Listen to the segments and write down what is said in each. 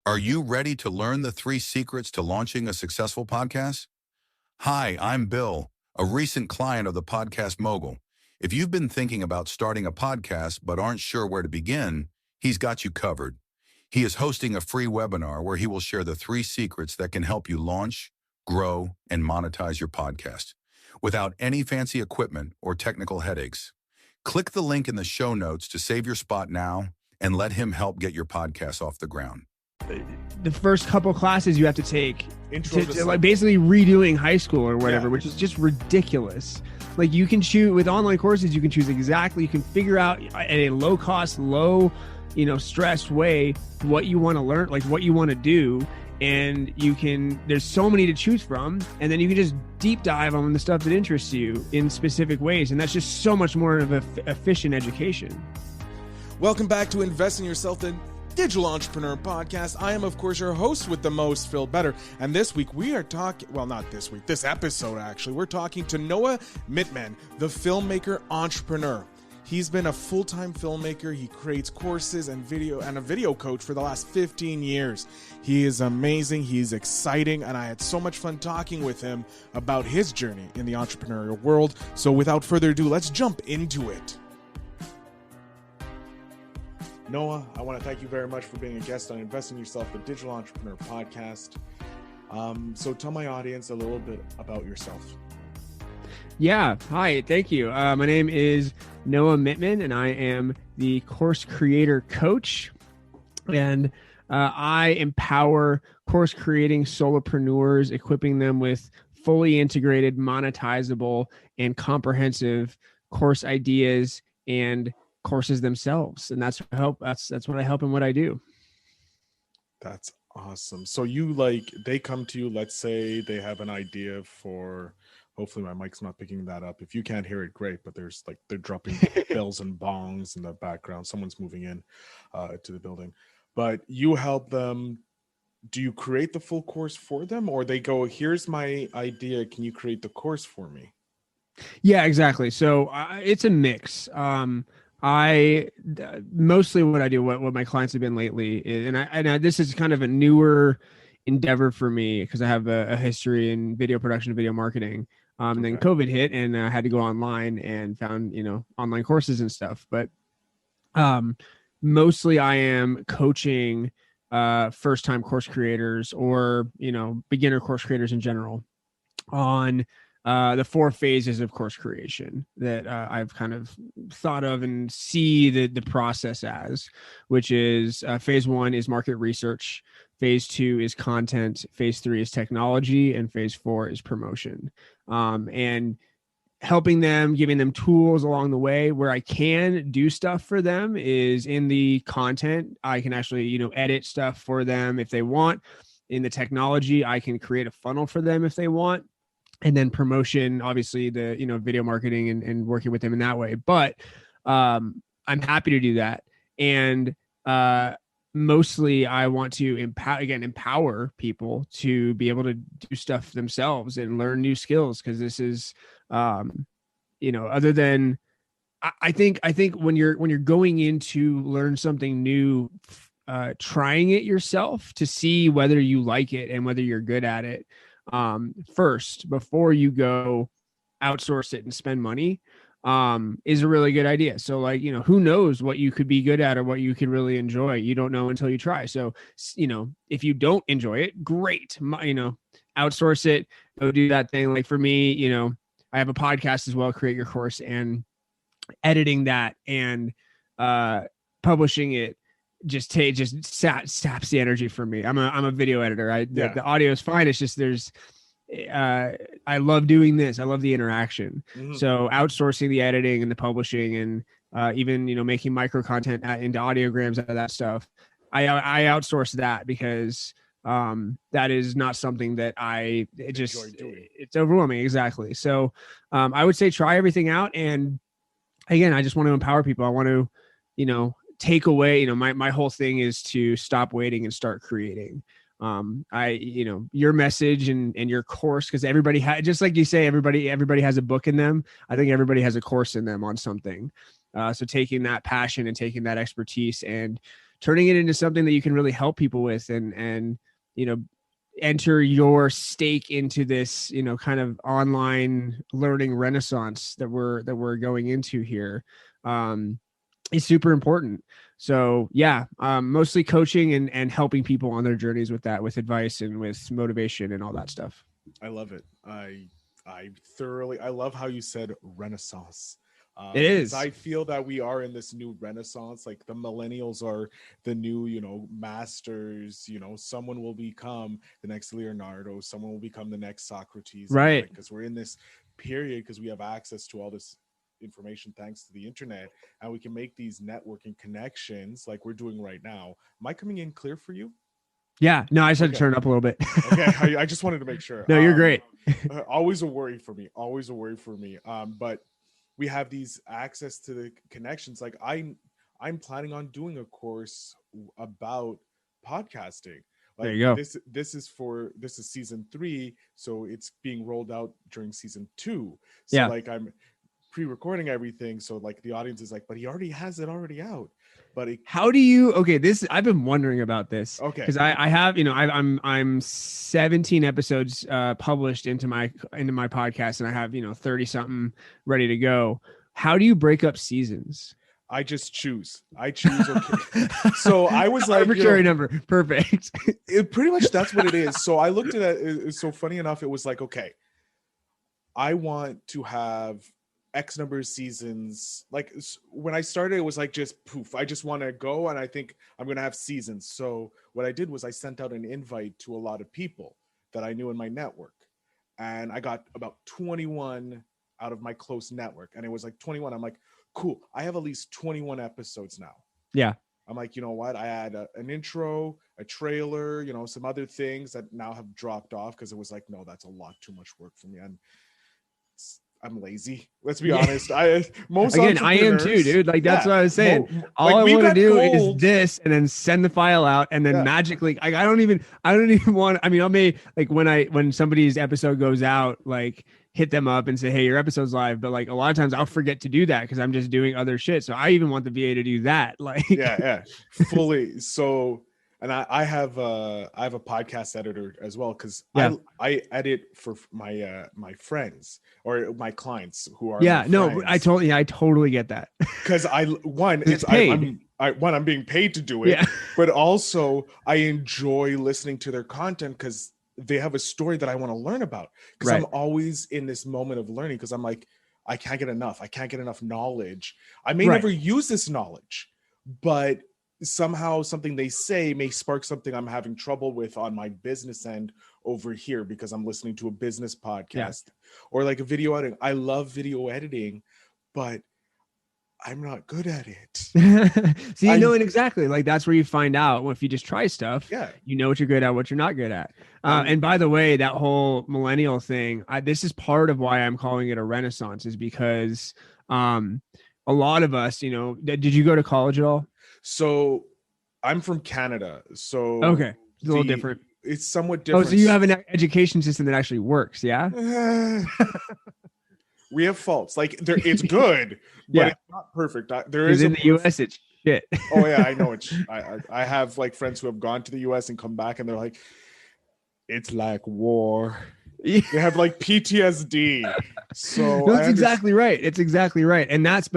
Are you ready to learn the 3 secrets to launching a successful podcast? Hi, I'm Bill, a recent client of the Podcast Mogul. If you've been thinking about starting a podcast but aren't sure where to begin, he's got you covered. He is hosting a free webinar where he will share the 3 secrets that can help you launch, grow, and monetize your podcast without any fancy equipment or technical headaches. Click the link in the show notes to save your spot now and let him help get your podcast off the ground. The first couple classes you have to take Intro like basically redoing high school or whatever, Yeah. which is just ridiculous. Like you can choose with online courses, you can choose exactly, you can figure out at a low cost, low, stress way what you want to learn, like what you want to do. And there's so many to choose from. And then you can just deep dive on the stuff that interests you in specific ways. And that's just so much more of an efficient education. Welcome back to Invest in Yourself, the Digital Entrepreneur Podcast. I am, of course, your host with the most, Phil Better. And this week we are talking, well, not this week, this episode actually, we're talking to Noah Mittman, the filmmaker entrepreneur. He's been a full-time filmmaker. He creates courses and a video coach for the last 15 years. He is amazing. He's exciting. And I had so much fun talking with him about his journey in the entrepreneurial world. So without further ado, let's jump into it. Noah, I want to thank you very much for being a guest on Invest in Yourself, the Digital Entrepreneur Podcast. So tell my audience a little bit about yourself. Yeah. Hi. Thank you. My name is Noah Mittman, and I am the course creator coach. And I empower course creating solopreneurs, equipping them with fully integrated, monetizable, and comprehensive course ideas and courses themselves. And that's what I help and what I do. That's awesome. So they come to you, let's say they have an idea for, hopefully my mic's not picking that up. If you can't hear it, great, but they're dropping bells and bongs in the background. Someone's moving in to the building, but you help them. Do you create the full course for them, or they go, here's my idea, can you create the course for me? Yeah, exactly. So it's a mix. I mostly what I do, what my clients have been lately, and this is kind of a newer endeavor for me because I have a history in video production and video marketing. And then COVID hit, and I had to go online and found online courses and stuff. But mostly I am coaching first-time course creators or beginner course creators in general on the 4 phases of course creation that I've kind of thought of and see the process as, which is phase 1 is market research, phase 2 is content, phase 3 is technology, and phase 4 is promotion. And helping them, giving them tools along the way. Where I can do stuff for them is in the content. I can actually, edit stuff for them if they want. In the technology, I can create a funnel for them if they want. And then promotion, obviously the, video marketing and working with them in that way. But I'm happy to do that. And mostly I want to empower people to be able to do stuff themselves and learn new skills. Cause this is, other than, I think when you're going in to learn something new, trying it yourself to see whether you like it and whether you're good at it, first, before you go outsource it and spend money, is a really good idea. So who knows what you could be good at or what you could really enjoy? You don't know until you try. So, if you don't enjoy it, great, outsource it, go do that thing. Like for me, I have a podcast as well, Create Your Course, and editing that and, publishing it just saps the energy from me. I'm a video editor. The audio is fine. It's just I love doing this. I love the interaction. Mm-hmm. So outsourcing the editing and the publishing and even making micro content into audiograms out of that stuff, I outsource that because that is not something that it's overwhelming. Exactly. So I would say try everything out. And again, I just want to empower people. I want to take away, my whole thing is to stop waiting and start creating. Your message and your course, because everybody just like you say, everybody has a book in them. I think everybody has a course in them on something. So taking that passion and taking that expertise and turning it into something that you can really help people with, and enter your stake into this, kind of online learning renaissance that we're going into here, is super important. So yeah, mostly coaching and helping people on their journeys with that, with advice and with motivation and all that stuff. I love it. I love how you said renaissance. It is. I feel that we are in this new renaissance. Like the millennials are the new, masters. Someone will become the next Leonardo. Someone will become the next Socrates. Right. Because we're in this period, because we have access to all this information thanks to the internet, and we can make these networking connections like we're doing right now. Am I coming in clear for you? Yeah. No, I just had to turn it up a little bit. Okay. I just wanted to make sure. No, you're great. Always a worry for me. But we have these access to the connections. Like I'm planning on doing a course about podcasting. Like, there you go. This is season 3, so it's being rolled out during season 2. So yeah. like I'm pre-recording everything, so like the audience is like, but he already has it out. But how do you? Okay, I've been wondering about this. Okay, because I have, I'm 17 episodes published into my podcast, and I have 30 something ready to go. How do you break up seasons? I just choose. Okay. So I was like, arbitrary number, perfect. It pretty much that's what it is. So I looked at it. It's so funny enough. It was like, okay, I want to have X number of seasons. Like when I started, it was like just poof. I just want to go, and I think I'm going to have seasons. So what I did was I sent out an invite to a lot of people that I knew in my network, and I got about 21 out of my close network, and it was like 21. I'm like, cool. I have at least 21 episodes now. Yeah. I'm like, you know what? I had an intro, a trailer, some other things that now have dropped off because it was like, no, that's a lot too much work for me. And I'm lazy. Let's be honest. I am too, dude. Like that's what I was saying. All I want to do is this, and then send the file out, and then magically, I don't even want. I mean, I may like when somebody's episode goes out, like hit them up and say, hey, your episode's live. But like a lot of times I'll forget to do that because I'm just doing other shit. So I even want the VA to do that. Like fully. So. And I have a podcast editor as well, because I edit for my my friends or my clients who are I totally get that, because I'm being paid to do it, but also I enjoy listening to their content because they have a story that I want to learn about, because I'm always in this moment of learning, because I'm like, I can't get enough knowledge. I may never use this knowledge, but somehow something they say may spark something I'm having trouble with on my business end over here, because I'm listening to a business podcast or like a video editing. I love video editing, but I'm not good at it. See, and exactly, like that's where you find out if you just try stuff. You know what you're good at, what you're not good at. And by the way, that whole millennial thing, this is part of why I'm calling it a renaissance, is because a lot of us, did you go to college at all? So I'm from Canada. So okay, it's a little different. It's somewhat different. Oh, so you have an education system that actually works, yeah? We have faults. Like it's good, but it's not perfect. There is in the US, it's shit. Oh yeah, I know. I have like friends who have gone to the US and come back, and they're like, it's like war. They have like PTSD. So no, it's exactly right. It's exactly right. And that's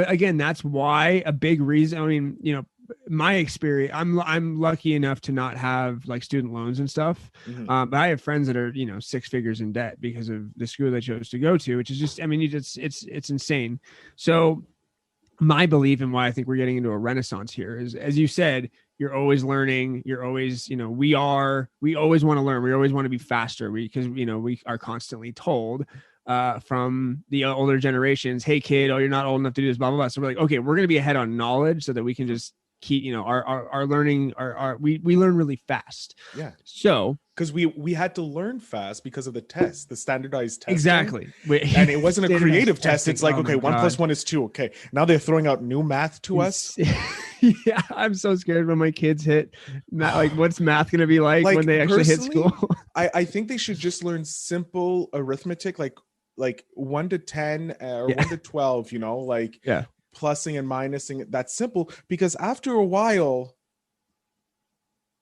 why a big reason. I mean, my experience, I'm lucky enough to not have like student loans and stuff. But I have friends that are, 6 figures in debt because of the school they chose to go to, which is just, I mean, it's insane. So my belief in why I think we're getting into a renaissance here is, as you said, you're always learning. You're always, we always want to learn. We always want to be faster because, we are constantly told from the older generations, hey kid, you're not old enough to do this, blah, blah, blah. So we're like, okay, we're going to be ahead on knowledge so that we can just keep, our learning, we learn really fast. Yeah. So, because we had to learn fast because of the test, the standardized test. Exactly. And it wasn't a creative test. It's like, okay, 1 + 1 is 2. Okay. Now they're throwing out new math to us. Yeah. I'm so scared when my kids hit math. Like, what's math going to be like when they actually hit school? I think they should just learn simple arithmetic, like 1 to 10 or 1 to 12, plussing and minusing. That's simple, because after a while,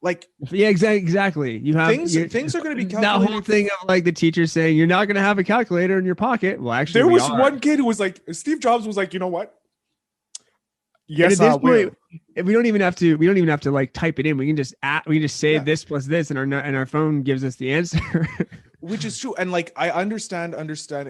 Like, Yeah, exactly. You have things are going to be that whole calculated. thing of like the teacher saying you're not going to have a calculator in your pocket. Well, actually, There we was are. one kid who was like, Steve Jobs was like, you know what? And Yes, at this I will. point, we don't even have to like type it in. We can just say this plus this, and our phone gives us the answer. Which is true. And like, I understand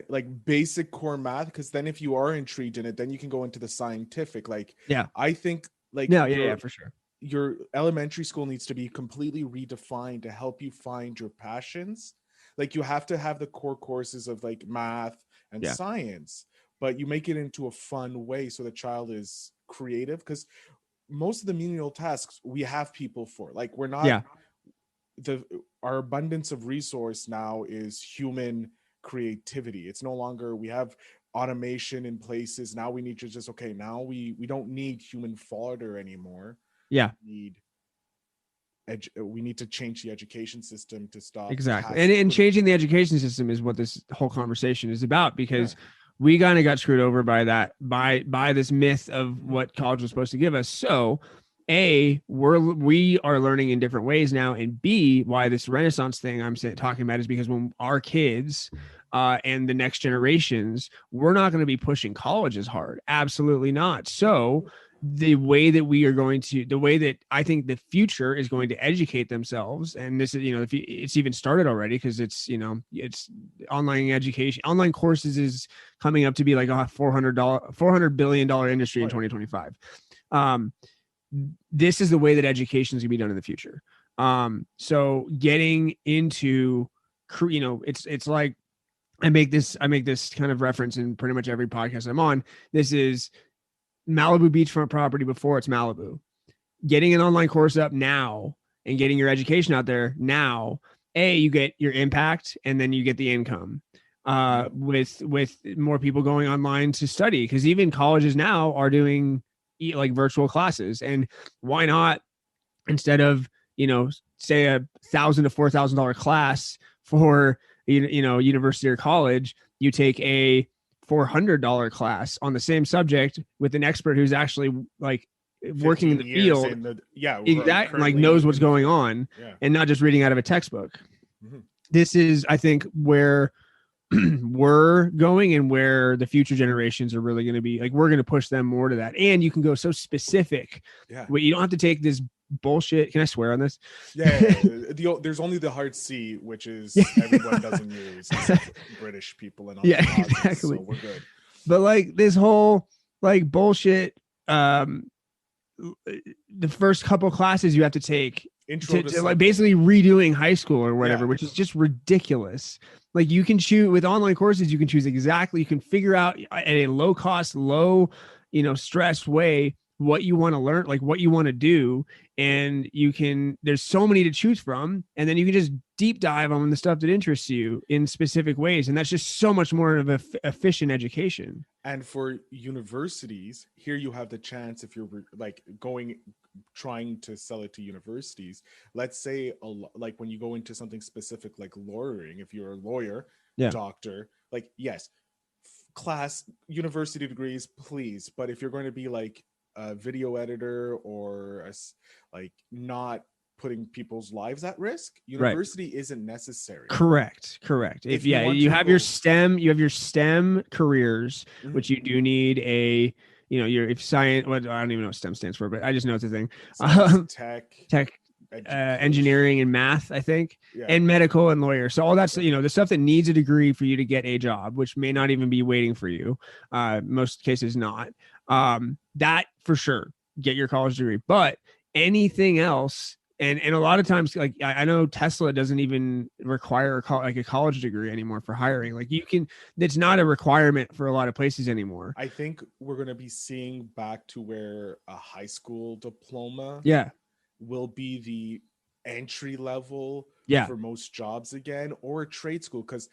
like basic core math, because then if you are intrigued in it, then you can go into the scientific. Like, Yeah. I think like Yeah, for sure. your elementary school needs to be completely redefined to help you find your passions. Like, you have to have the core courses of like math and science, but you make it into a fun way so the child is creative, because most of the menial tasks we have people for. Like, we're not our abundance of resource now is human creativity. It's no longer we have automation in places. Now we need to just now we don't need human fodder anymore. We need to change the education system to stop exactly. And changing the education system is what this whole conversation is about, because we kind of got screwed over by this myth of what college was supposed to give us. So A, we are learning in different ways now, and B, why this Renaissance thing I'm talking about is because when our kids and the next generations, we're not going to be pushing college as hard. Absolutely not. So the way that I think the future is going to educate themselves, and this is, it's even started already, because it's online education, online courses is coming up to be like a $400 billion industry in 2025. This is the way that education is going to be done in the future. So getting into, it's like, I make this kind of reference in pretty much every podcast I'm on. This is Malibu beachfront property before it's Malibu. Getting an online course up now and getting your education out there now, you get your impact, and then you get the income with more people going online to study, because even colleges now are doing like virtual classes. And why not, instead of say $1,000 to $4,000 class for university or college, you take a $400 class on the same subject with an expert who's actually like working in the field, exactly, like knows what's going on, and not just reading out of a textbook. This is, I think, where we're going, and where the future generations are really going to be. Like, we're going to push them more to that, and you can go so specific. You don't have to take this bullshit. Can I swear on this? There's only the hard C, which is everyone doesn't use, British people and all exactly. So we're good. But like this whole like bullshit, the first couple classes you have to take to like basically redoing high school or whatever, which is just ridiculous. Like, you can choose with online courses, you can choose exactly, you can figure out at a low cost, low, stress way what you want to learn, like what you want to do. And there's so many to choose from, and then you can just deep dive on the stuff that interests you in specific ways. And that's just so much more of an efficient education. And for universities, here you have the chance, if you're like trying to sell it to universities, let's say like when you go into something specific like lawyering, if you're a lawyer, doctor, like, yes, class, university degrees, please. But if you're going to be like a video editor or like not putting people's lives at risk, university isn't necessary. Correct. If you have your STEM careers, which you do need if science, I don't even know what STEM stands for, but I just know it's a thing. Tech, engineering and math, I think, and medical and lawyer. So all that's, the stuff that needs a degree for you to get a job, which may not even be waiting for you. Most cases not. That for sure, get your college degree. But anything else, and a lot of times, like I know Tesla doesn't even require a college degree anymore for hiring. Like, it's not a requirement for a lot of places anymore. I think we're going to be seeing back to where a high school diploma will be the entry level for most jobs again, or a trade school, because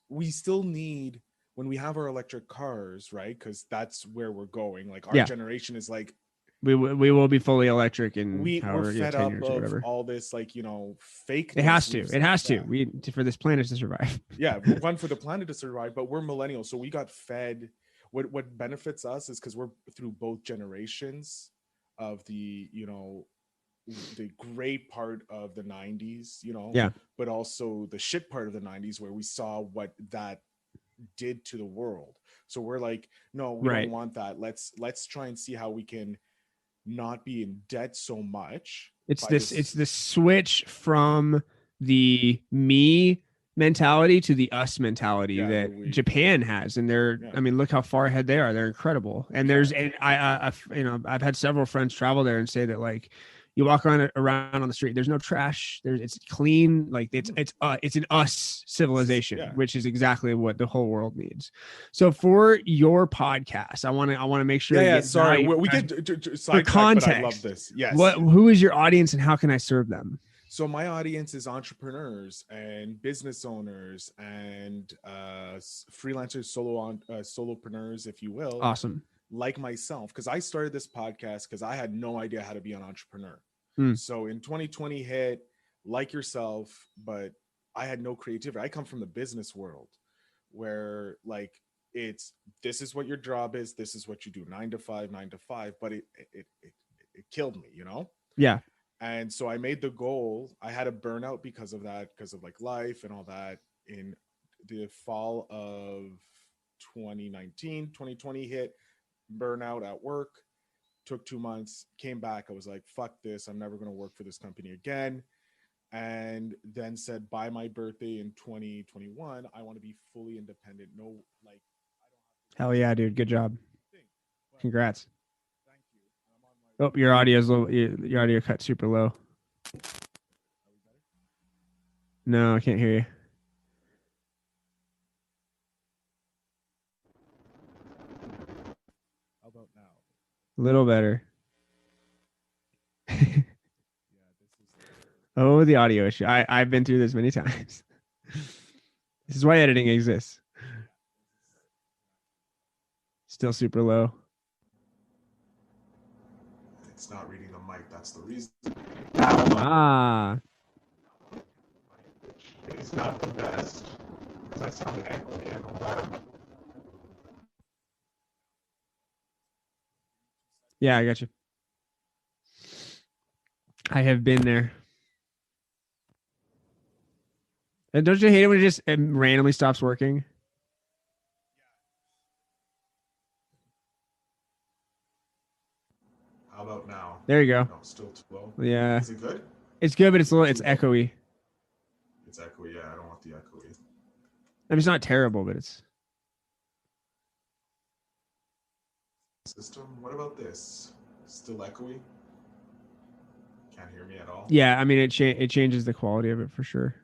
we still need, when we have our electric cars, right? Because that's where we're going. Like, our generation is like, we will be fully electric in we're fed up of all this, like, fake. It has to. We for this planet to survive. One, for the planet to survive, but we're millennials, so we got fed. What benefits us is because we're through both generations of the the great part of the 90s, you know, Yeah. but also the shit part of the 90s where we saw what that did to the world. So we're like, no, we Right. don't want that. Let's try and see how we can not be in debt so much. It's the switch from the me mentality to the us mentality that Japan has. And I mean, look how far ahead they are. They're incredible. And I've had several friends travel there and say that, like, you walk around on the street, there's no trash. It's clean. Like it's an us civilization, which is exactly what the whole world needs. So for your podcast, I want to make sure. Sorry, we get for context. But I love this. Yes. Who is your audience and how can I serve them? So my audience is entrepreneurs and business owners and freelancers, solopreneurs, if you will. Awesome. Like myself, because I started this podcast because I had no idea how to be an entrepreneur. So in 2020 hit, like yourself, but I had no creativity. I come from the business world where, like, this is what your job is, this is what you do, 9 to 5, but it killed me, you know? Yeah. And so I made the goal. I had a burnout because of that, because of like life and all that. In the fall of 2019, 2020 hit, burnout at work, took 2 months, came back. I was like, fuck this. I'm never going to work for this company again. And then said, by my birthday in 2021, I want to be fully independent. No, like, hell yeah, dude. Good job. Congrats. Oh, your audio's low. Your audio cut super low. No, I can't hear you. How about now? A little better. Oh, the audio issue. I've been through this many times. This is why editing exists. Still super low. It's not reading the mic. That's the reason. Ah. It's not the best. I sound echoey and all that. Yeah, I got you. I have been there. And don't you hate it when it just randomly stops working? How about now? There you go. No, still too low. Yeah. Is it good? It's good, but it's echoey. It's echoey. Yeah, I don't want the echoey. I mean, it's not terrible, but it's system. What about this? Still echoey? Can't hear me at all. Yeah, I mean, it changes the quality of it for sure.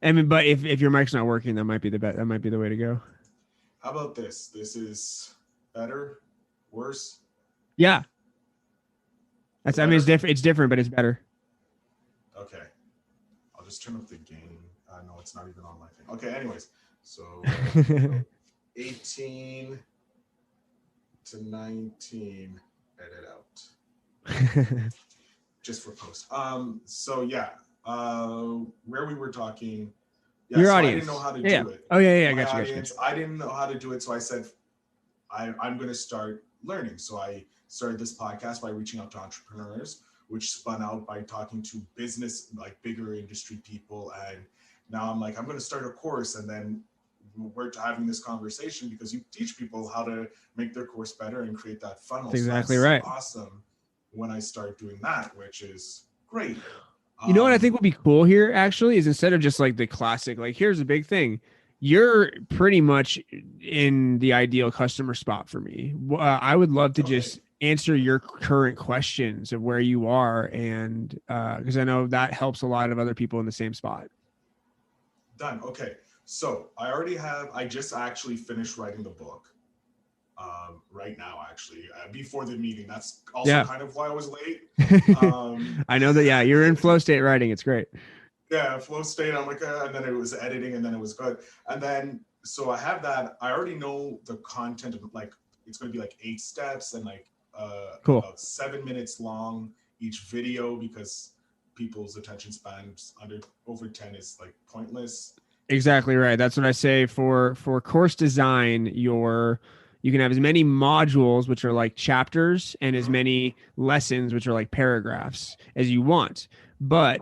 I mean, but if your mic's not working, that might be that might be the way to go. How about this? This is better, worse. Yeah. I mean, it's different, but it's better. Okay. I'll just turn up the gain. No, it's not even on my thing. Okay, anyways. So 18 to 19, edit out. Just for post. So yeah. Where we were talking. Yeah, your so audience. I didn't know how to do it. Oh yeah, My I got you. audience, I didn't know how to do it, so I said, I'm going to start learning. So I started this podcast by reaching out to entrepreneurs, which spun out by talking to business, like bigger industry people. And now I'm like, I'm going to start a course. And then we're having this conversation because you teach people how to make their course better and create that funnel. That's exactly so that's right. Awesome. When I start doing that, which is great. You know what I think would be cool here actually is instead of just like the classic, like here's the big thing. You're pretty much in the ideal customer spot for me. I would love to just answer your current questions of where you are. And because I know that helps a lot of other people in the same spot. Done. Okay. So I just actually finished writing the book right now, actually, before the meeting. That's also kind of why I was late. I know that. Yeah. You're in flow state writing. It's great. Yeah, flow state. I'm like, and then it was editing, and then it was good. And then, so I have that. I already know the content of, like, it's going to be like 8 steps and like cool. About 7 minutes long each video, because people's attention spans over 10 is like pointless. Exactly right. That's what I say for course design. You can have as many modules, which are like chapters, and as many lessons, which are like paragraphs, as you want. But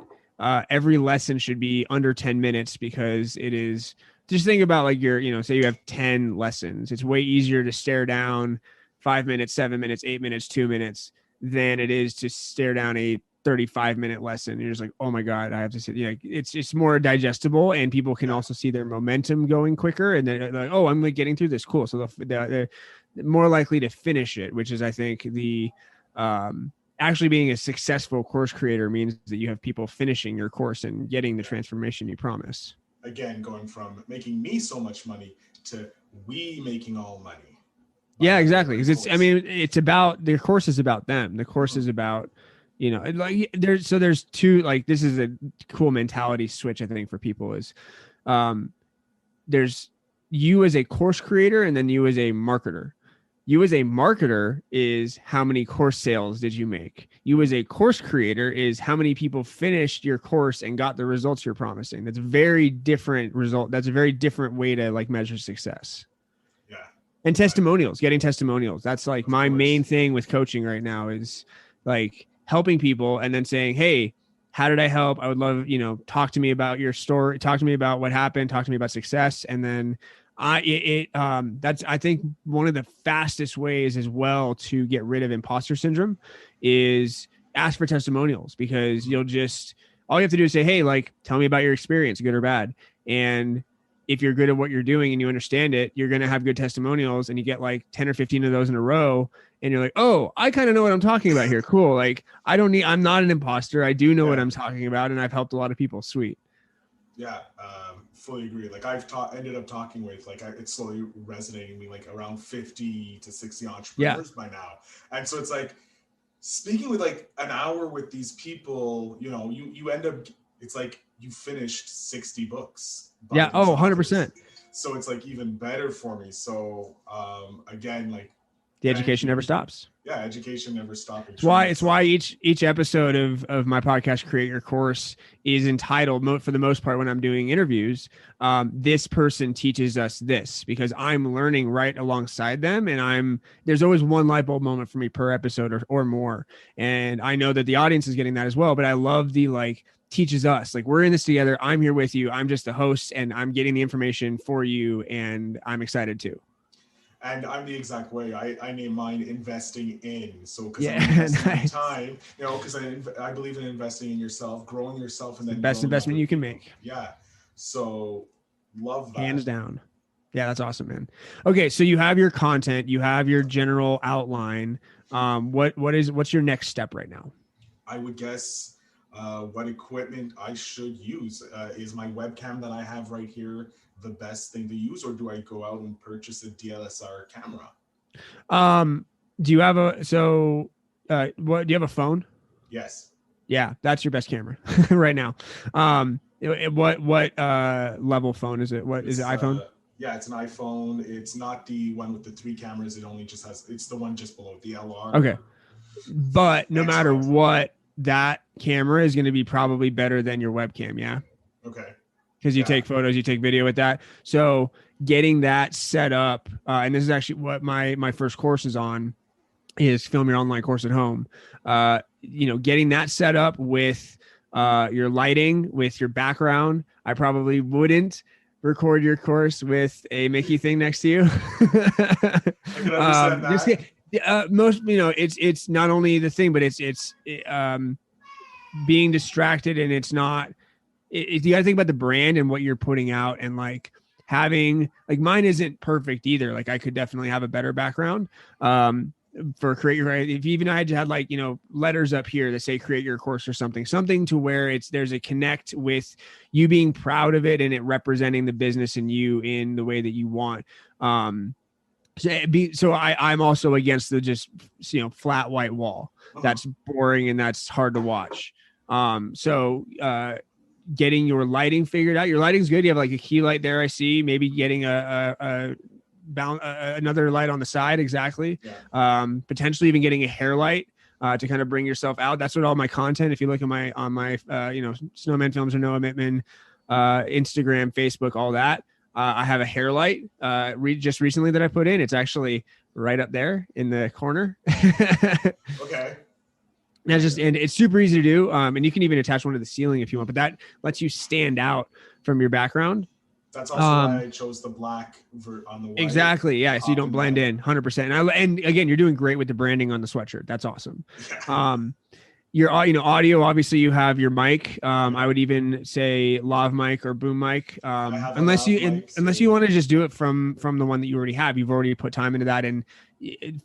every lesson should be under 10 minutes, because it is, just think about like say you have 10 lessons. It's way easier to stare down 5 minutes, 7 minutes, 8 minutes, 2 minutes than it is to stare down a 35-minute lesson. You're just like, oh my God, I have to sit. It's more digestible, and people can also see their momentum going quicker. And they're like, oh, I'm like getting through this. Cool. So they're more likely to finish it, which is, I think, the actually being a successful course creator means that you have people finishing your course and getting the transformation you promise. Again, going from making me so much money to we making all money. Yeah, exactly. Because it's about, the course is about them. The course is about, like there's two, like, this is a cool mentality switch, I think, for people is there's you as a course creator, and then you as a marketer. You as a marketer is how many course sales did you make? You as a course creator is how many people finished your course and got the results you're promising. That's a very different result. That's a very different way to like measure success. Yeah. And testimonials, getting testimonials. That's like my main thing with coaching right now, is like helping people and then saying, hey, how did I help? I would love, talk to me about your story. Talk to me about what happened. Talk to me about success. And then that's, I think, one of the fastest ways as well to get rid of imposter syndrome is ask for testimonials, because all you have to do is say, hey, like, tell me about your experience, good or bad. And if you're good at what you're doing and you understand it, you're going to have good testimonials, and you get like 10 or 15 of those in a row. And you're like, oh, I kind of know what I'm talking about here. Cool. Like, I'm not an imposter. I do know what I'm talking about. And I've helped a lot of people. Sweet. Yeah. Fully agree. Like, ended up talking with, like, it's slowly resonating me, like around 50 to 60 entrepreneurs by now. And so it's like speaking with like an hour with these people, you end up, it's like you finished 60 books. Yeah. Oh, 100%. So it's like even better for me. So again, like, the education never stops. Yeah, education never stops. It's why each episode of my podcast, Create Your Course, is entitled, for the most part, when I'm doing interviews, this person teaches us this, because I'm learning right alongside them. And there's always one light bulb moment for me per episode or more. And I know that the audience is getting that as well, but I love the, like, teaches us, like, we're in this together. I'm here with you. I'm just the host, and I'm getting the information for you. And I'm excited too. And I'm the exact way. I name mine investing in. So because I'm investing in time, because I believe in investing in yourself, growing yourself, and then the best investment you can make. Yeah. So love that. Hands down. Yeah, that's awesome, man. Okay, so you have your content, you have your general outline. What's your next step right now? I would guess what equipment I should use. Is my webcam that I have right here the best thing to use, or do I go out and purchase a DSLR camera? Do you have do you have a phone? Yes. Yeah, that's your best camera right now. What level phone is it? Is it iPhone? Yeah, it's an iPhone. It's not the one with the 3 cameras. It only just it's the one just below, the LR. Okay. But no matter what, that camera is going to be probably better than your webcam. Yeah. Okay. Because you take photos, you take video with that. So getting that set up, and this is actually what my first course is on, is Film Your Online Course at Home. Getting that set up with your lighting, with your background. I probably wouldn't record your course with a Mickey thing next to you. I can understand that. Most, it's not only the thing, but it's being distracted, and it's not. You got to think about the brand and what you're putting out, and like having, like, mine isn't perfect either. Like, I could definitely have a better background for Create Your, if even I had like, letters up here that say Create Your Course or something to where there's a connect with you being proud of it and it representing the business and you in the way that you want. So I'm also against the just, flat white wall. That's boring and that's hard to watch. Getting your lighting figured out. Your lighting's good. You have like a key light there, I see. Maybe getting another light on the side. Exactly. Yeah. Potentially even getting a hair light to kind of bring yourself out. That's what all my content. If you look at my Snowman Films or Noah Mittman, Instagram, Facebook, all that. I have a hair light just recently that I put in. It's actually right up there in the corner. Okay. And it's super easy to do. And you can even attach one to the ceiling if you want, but that lets you stand out from your background. That's also why I chose the black on the white. Exactly. Yeah. So you don't blend in 100%. And again, you're doing great with the branding on the sweatshirt. That's awesome. Yeah. Your audio, obviously you have your mic. I would even say lav mic or boom mic. Unless you want to just do it from the one that you already have. You've already put time into that. And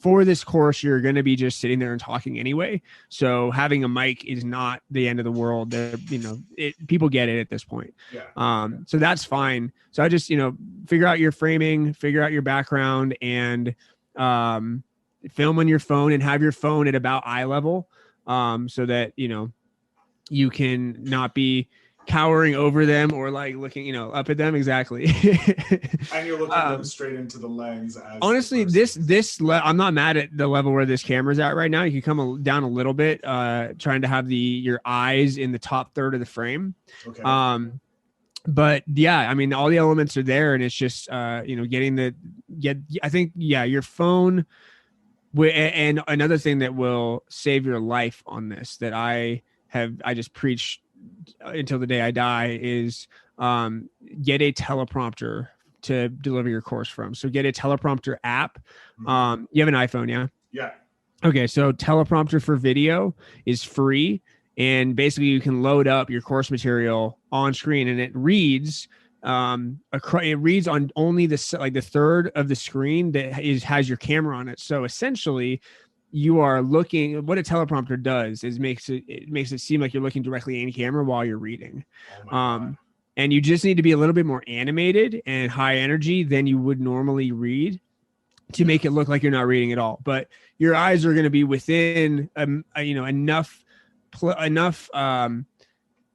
for this course, you're going to be just sitting there and talking anyway. So having a mic is not the end of the world. People get it at this point. Yeah. So that's fine. So I just, figure out your framing, figure out your background, and film on your phone and have your phone at about eye level. So that, you can not be cowering over them or like looking, up at them. Exactly. And you're looking them straight into the lens. Honestly, I'm not mad at the level where this camera's at right now. You can come down a little bit, trying to have your eyes in the top third of the frame. Okay. But yeah, I mean, all the elements are there, and it's just, I think, your phone. And another thing that will save your life on this that I just preach until the day I die is get a teleprompter to deliver your course from. So get a teleprompter app. You have an iPhone, yeah? Yeah. Okay. So teleprompter for video is free. And basically you can load up your course material on screen, and it reads it reads on only the third of the screen that has your camera on it. So essentially you are looking, what a teleprompter does is makes it seem like you're looking directly in camera while you're reading. And you just need to be a little bit more animated and high energy than you would normally read to make it look like you're not reading at all. But your eyes are going to be within enough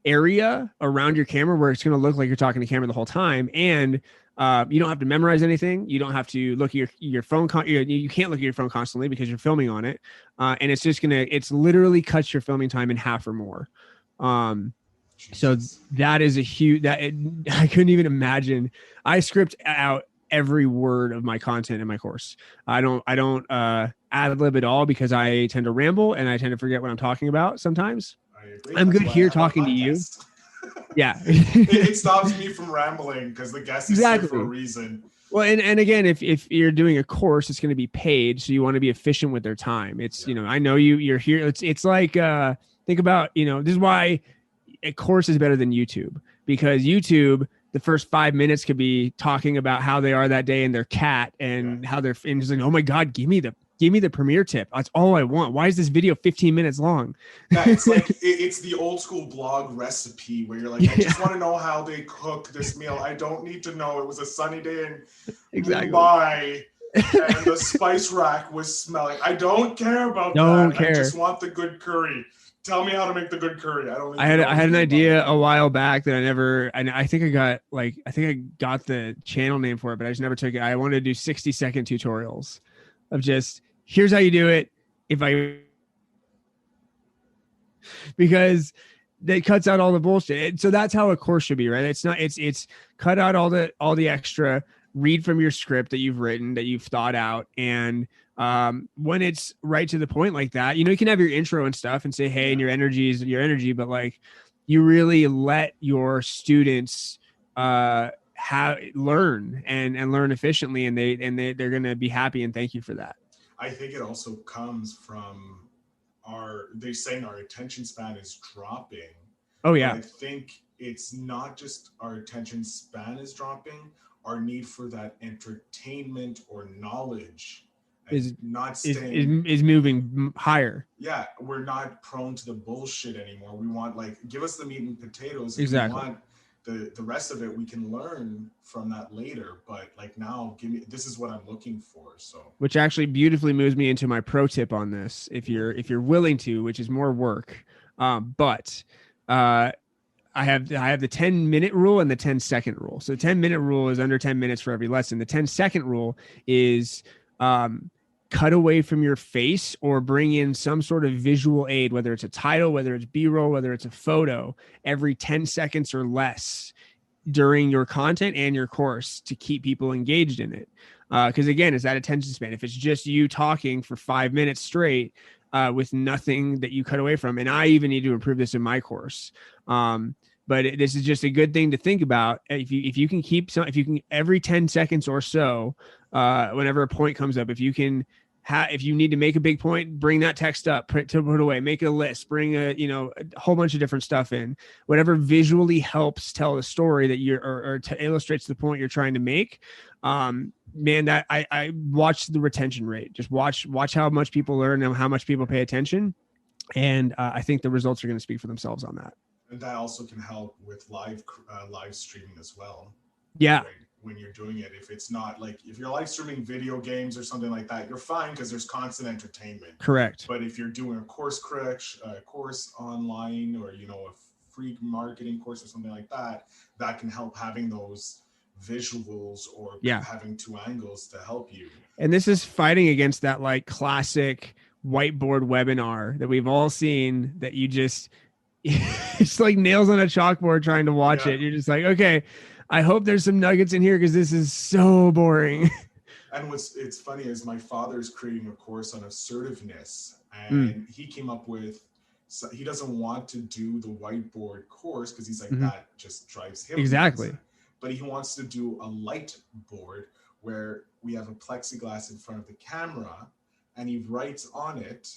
area around your camera where it's going to look like you're talking to camera the whole time. And you don't have to memorize anything. You don't have to look at your phone. You can't look at your phone constantly because you're filming on it. And it's literally cuts your filming time in half or more. So that is I couldn't even imagine. I script out every word of my content in my course. I don't ad lib at all because I tend to ramble and I tend to forget what I'm talking about sometimes. I'm good here talking to you. Yeah. it stops me from rambling because the guest is here for a reason. Well, and again, if you're doing a course, it's going to be paid. So you want to be efficient with their time. It's, I know you're here. It's like, think about, this is why a course is better than YouTube, because YouTube, the first 5 minutes could be talking about how they are that day and their cat and how they're, and just like, oh my God, give me the premiere tip. That's all I want. Why is this video 15 minutes long? Yeah, it's like it's the old school blog recipe where you're like, I just want to know how they cook this meal. I don't need to know it was a sunny day in Mumbai and the spice rack was smelling. I don't care about that. I just want the good curry. Tell me how to make the good curry. I had an idea a while back that I think I got the channel name for it, but I just never took it. I wanted to do 60-second tutorials of just, here's how you do it. Because that cuts out all the bullshit. So that's how a course should be, right? It's cut out all the extra, read from your script that you've written, that you've thought out. And when it's right to the point like that, you can have your intro and stuff and say, hey, and your energy is your energy, but like you really let your students learn and learn efficiently, and they're going to be happy and thank you for that. I think it also comes from they're saying our attention span is dropping. Oh yeah. But I think it's not just our attention span is dropping, our need for that entertainment or knowledge is moving higher. Yeah, we're not prone to the bullshit anymore. We want, like, give us the meat and potatoes. Exactly. We want the rest of it, we can learn from that later. But like now, this is what I'm looking for. So, which actually beautifully moves me into my pro tip on this. If you're willing to, which is more work, but I have the 10-minute rule and the 10-second rule. So the 10-minute rule is under 10 minutes for every lesson. The 10-second rule is cut away from your face or bring in some sort of visual aid, whether it's a title, whether it's B-roll, whether it's a photo, every 10 seconds or less during your content and your course to keep people engaged in it. Because again, it's that attention span. If it's just you talking for 5 minutes straight with nothing that you cut away from, and I even need to improve this in my course. But this is just a good thing to think about. If you can keep if you can every 10 seconds or so, whenever a point comes up, if you can if you need to make a big point, bring that text up, put away, make a list, bring a whole bunch of different stuff in, whatever visually helps tell the story that you're or to illustrates the point you're trying to make. Man, that I watch the retention rate. Just watch how much people learn and how much people pay attention. And I think the results are going to speak for themselves on that. And that also can help with live streaming as well. Yeah. Right? When you're doing it, if it's not like if you're live streaming video games or something like that, you're fine because there's constant entertainment. Correct. But if you're doing a course online, or a free marketing course or something like that, that can help having those visuals or having two angles to help you. And this is fighting against that like classic whiteboard webinar that we've all seen, that you just it's like nails on a chalkboard trying to watch it. You're just like, okay, I hope there's some nuggets in here because this is so boring. And it's funny is my father's creating a course on assertiveness, and he came up with, he doesn't want to do the whiteboard course because he's like, that just drives him exactly nuts. But he wants to do a light board where we have a plexiglass in front of the camera and he writes on it.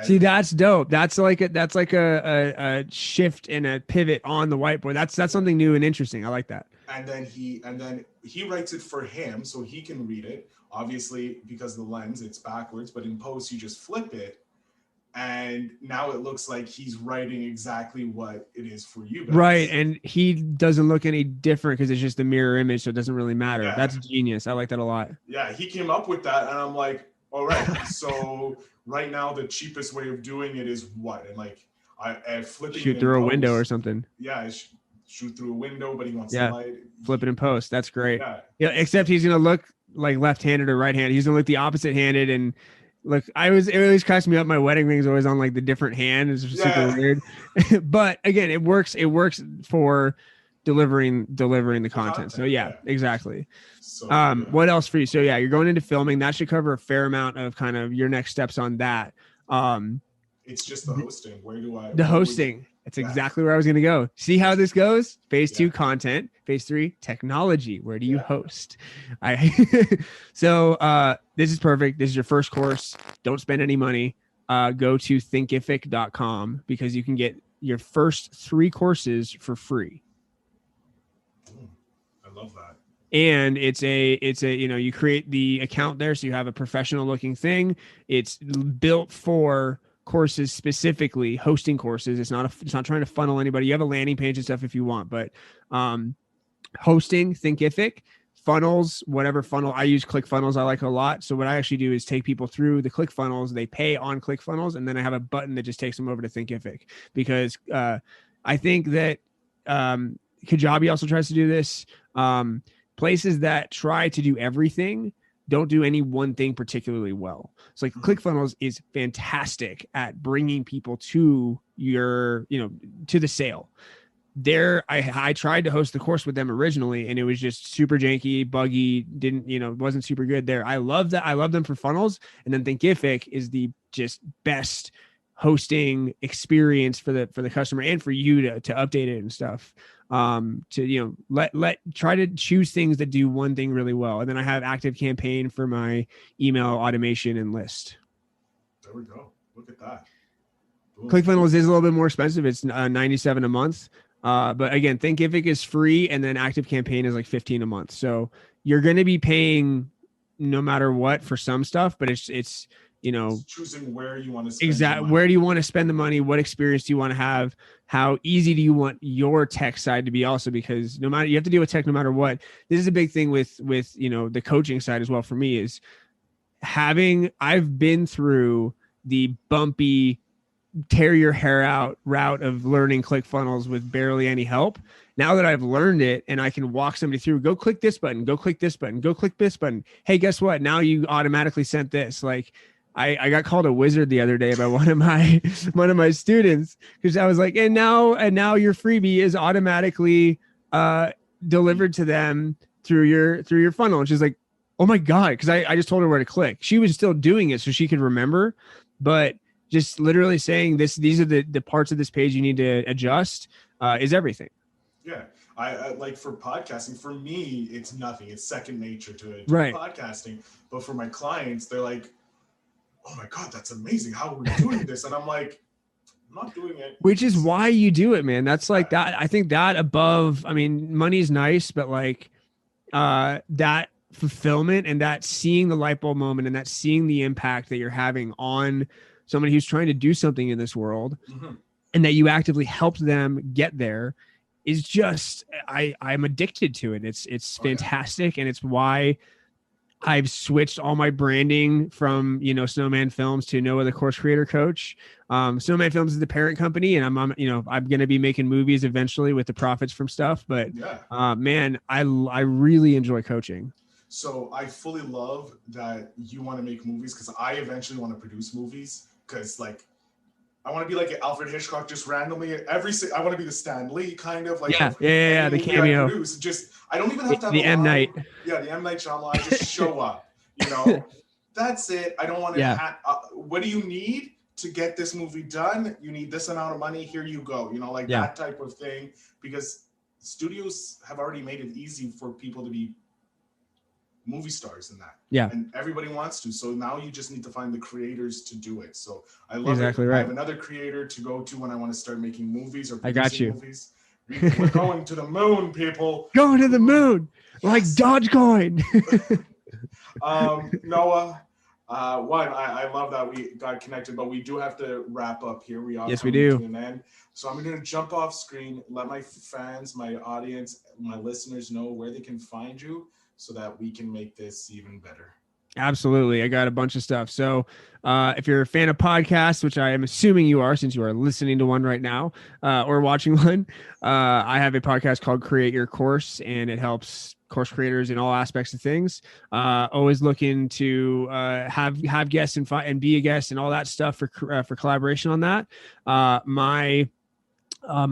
See, that's dope. That's like a shift and a pivot on the whiteboard. That's something new and interesting. I like that. And then he writes it for him so he can read it. Obviously, because of the lens, it's backwards, but in post, you just flip it. And now it looks like he's writing exactly what it is for you guys. Right. And he doesn't look any different because it's just a mirror image, so it doesn't really matter. Yeah. That's genius. I like that a lot. Yeah, he came up with that, and I'm like, all right, so right now the cheapest way of doing it is what? And like I flipping shoot through a window or something. Yeah, shoot through a window, but he wants to light. Flip it in post. That's great. Yeah, except he's gonna look like left-handed or right-handed. He's gonna look the opposite-handed. And look, it always cracks me up. My wedding ring is always on like the different hand. It's super weird. But again, it works for delivering the content. So exactly. So, what else for you? So you're going into filming. That should cover a fair amount of kind of your next steps on that. It's just the hosting. Hosting. That's exactly where I was going to go. See how this goes? Phase 2, content. Phase 3, technology. Where do you host? So this is perfect. This is your first course. Don't spend any money. Go to thinkific.com because you can get your first 3 courses for free. I love that. And it's a you create the account there, so you have a professional looking thing. It's built for courses, specifically hosting courses. It's not trying to funnel anybody. You have a landing page and stuff if you want, but hosting, Thinkific, funnels, whatever funnel. I use ClickFunnels. I like a lot. So what I actually do is take people through the ClickFunnels. They pay on ClickFunnels, and then I have a button that just takes them over to Thinkific, because I think that Kajabi also tries to do this. Places that try to do everything don't do any one thing particularly well. So like ClickFunnels is fantastic at bringing people to to the sale. I tried to host the course with them originally, and it was just super janky, buggy, wasn't super good there. I love that. I love them for funnels. And then Thinkific is the just best hosting experience for the customer and for you to update it and stuff. Try to choose things that do one thing really well. And then I have Active Campaign for my email automation and list. There we go. Look at that. Boom. ClickFunnels is a little bit more expensive. It's $97 a month. But again, Thinkific is free, and then Active Campaign is like $15 a month. So you're going to be paying no matter what for some stuff, but it's choosing where you want to spend exactly. Where do you want to spend the money? What experience do you want to have? How easy do you want your tech side to be also? Because no matter, you have to deal with tech no matter what. This is a big thing with the coaching side as well for me, is I've been through the bumpy, tear your hair out route of learning ClickFunnels with barely any help. Now that I've learned it and I can walk somebody through, go click this button, go click this button, go click this button. Hey, guess what? Now you automatically sent this. Like, I got called a wizard the other day by one of my students, because I was like, and now your freebie is automatically delivered to them through your funnel. And she's like, oh my God. Cause I just told her where to click. She was still doing it so she could remember, but just literally saying these are the parts of this page you need to adjust is everything. Yeah. I like for podcasting, for me, it's nothing. It's second nature to it. Right. Podcasting. But for my clients, they're like, oh my God, that's amazing. How are we doing this? And I'm like, I'm not doing it. Which is why you do it, man. That's like that. I think that above, I mean, money's nice, but like that fulfillment and that seeing the light bulb moment and that seeing the impact that you're having on somebody who's trying to do something in this world, and that you actively helped them get there is just, I'm addicted to it. It's fantastic. And it's why I've switched all my branding from, Snowman Films to Noah, the course creator coach. Snowman Films is the parent company, and I'm going to be making movies eventually with the profits from stuff. But man, I really enjoy coaching. So I fully love that you want to make movies, because I eventually want to produce movies, because like, I want to be like Alfred Hitchcock, just randomly I want to be the Stan Lee kind of like the cameo. I don't even have to have the M Night. Yeah, the M Night Shyamalan. I just show up. That's it. I don't want to. What do you need to get this movie done? You need this amount of money. Here you go. That type of thing. Because studios have already made it easy for people to be movie stars in that. Yeah. And everybody wants to. So now you just need to find the creators to do it. So I love exactly it. Right. I have another creator to go to when I want to start making movies or producing I got you. movies. We're going to the moon, people. Going to the moon. Like Dogecoin. Noah, I love that we got connected, but we do have to wrap up here. Yes, we do. To an end. So I'm going to jump off screen, let my fans, my audience, my listeners know where they can find you, so that we can make this even better. Absolutely. I got a bunch of stuff. So if you're a fan of podcasts, which I am assuming you are, since you are listening to one right now or watching one, I have a podcast called Create Your Course, and it helps course creators in all aspects of things. Always looking to have guests and be a guest and all that stuff for collaboration on that. My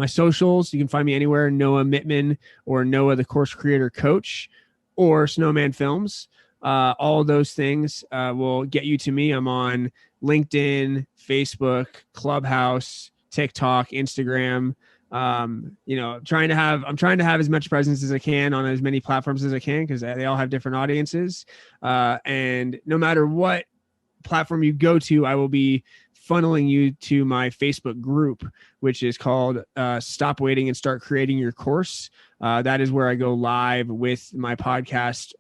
socials, you can find me anywhere, Noah Mittman or Noah the Course Creator Coach, or Snowman Films. All of those things will get you to me. I'm on LinkedIn, Facebook, Clubhouse, TikTok, Instagram. I'm trying to have as much presence as I can on as many platforms as I can, because they all have different audiences. And no matter what platform you go to, I will be funneling you to my Facebook group, which is called Stop Waiting and Start Creating Your Course. That is where I go live with my podcast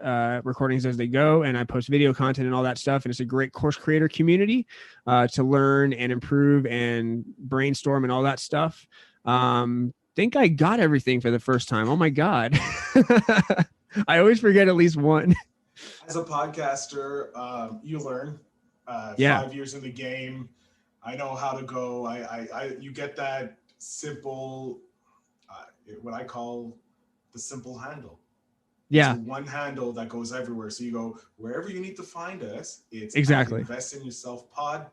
recordings as they go, and I post video content and all that stuff. And it's a great course creator community to learn and improve and brainstorm and all that stuff. Think I got everything for the first time. Oh my God. I always forget at least one. As a podcaster, you learn 5 years in the game. I know how to go. You get that simple, what I call the simple handle. Yeah. It's one handle that goes everywhere. So you go wherever you need to find us. It's exactly Invest in Yourself Pod.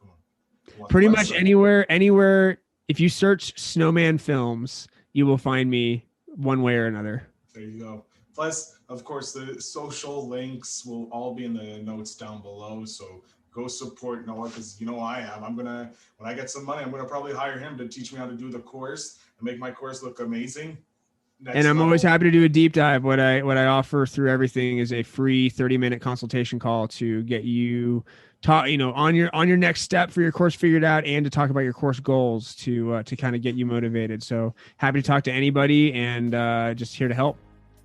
Boom. Pretty much anywhere. If you search Snowman Films, you will find me one way or another. There you go. Plus, of course, the social links will all be in the notes down below. So go support Noah, because I am. When I get some money, I'm gonna probably hire him to teach me how to do the course and make my course look amazing. And I'm always happy to do a deep dive. What I offer through everything is a free 30-minute consultation call to get you on your next step for your course figured out, and to talk about your course goals to kind of get you motivated. So happy to talk to anybody, and just here to help.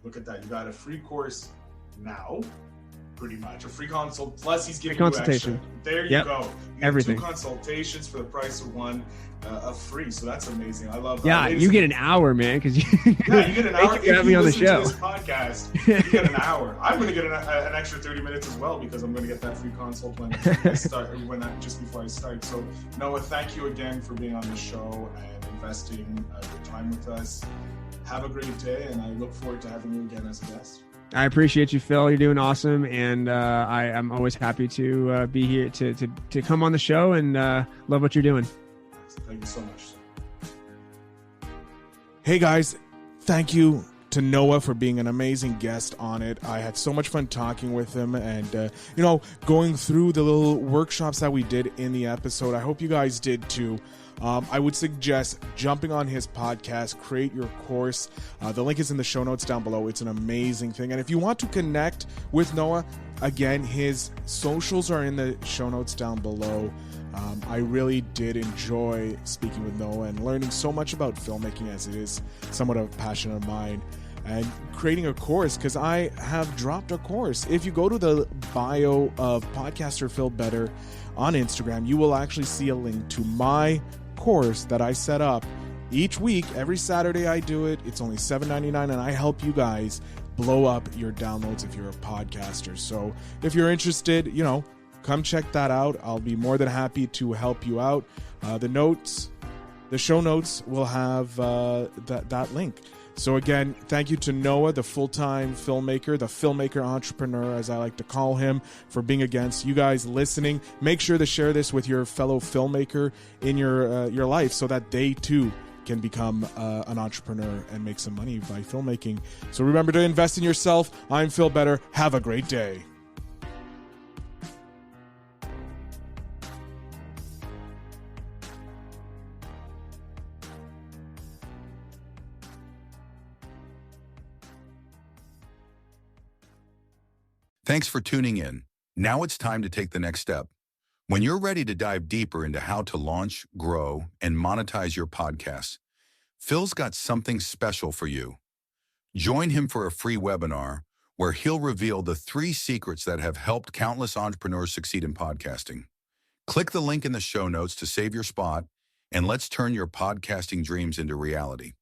Look at that. You got a free course now. Pretty much a free consult, plus he's giving consultation. You extra. There you go. You everything. 2 consultations for the price of one of free. So that's amazing. I love that. Yeah, you get an hour, man, because you get an hour. If you have me on the show. To this podcast, you get an hour. I'm going to get an extra 30 minutes as well, because I'm going to get that free consult when I start, just before I start. So Noah, thank you again for being on the show and investing your time with us. Have a great day, and I look forward to having you again as a guest. I appreciate you, Phil. You're doing awesome, and I'm always happy to be here to come on the show, and love what you're doing. Thank you so much. Hey guys, thank you to Noah for being an amazing guest on it. I had so much fun talking with him and, going through the little workshops that we did in the episode. I hope you guys did too. I would suggest jumping on his podcast, Create Your Course. The link is in the show notes down below. It's an amazing thing. And if you want to connect with Noah, again, his socials are in the show notes down below. I really did enjoy speaking with Noah and learning so much about filmmaking, as it is somewhat of a passion of mine, and creating a course, because I have dropped a course. If you go to the bio of Podcaster Phil Better on Instagram, you will actually see a link to my course that I set up each week. Every Saturday I do it. It's only $7.99, and I help you guys blow up your downloads if you're a podcaster. So if you're interested, come check that out. I'll be more than happy to help you out. The show notes will have that link. So again, thank you to Noah, the full-time filmmaker, the filmmaker entrepreneur, as I like to call him, for being against you guys listening. Make sure to share this with your fellow filmmaker in your life so that they too can become an entrepreneur and make some money by filmmaking. So remember to invest in yourself. I'm Phil Better. Have a great day. Thanks for tuning in. Now it's time to take the next step. When you're ready to dive deeper into how to launch, grow, and monetize your podcast, Phil's got something special for you. Join him for a free webinar where he'll reveal the 3 secrets that have helped countless entrepreneurs succeed in podcasting. Click the link in the show notes to save your spot, and let's turn your podcasting dreams into reality.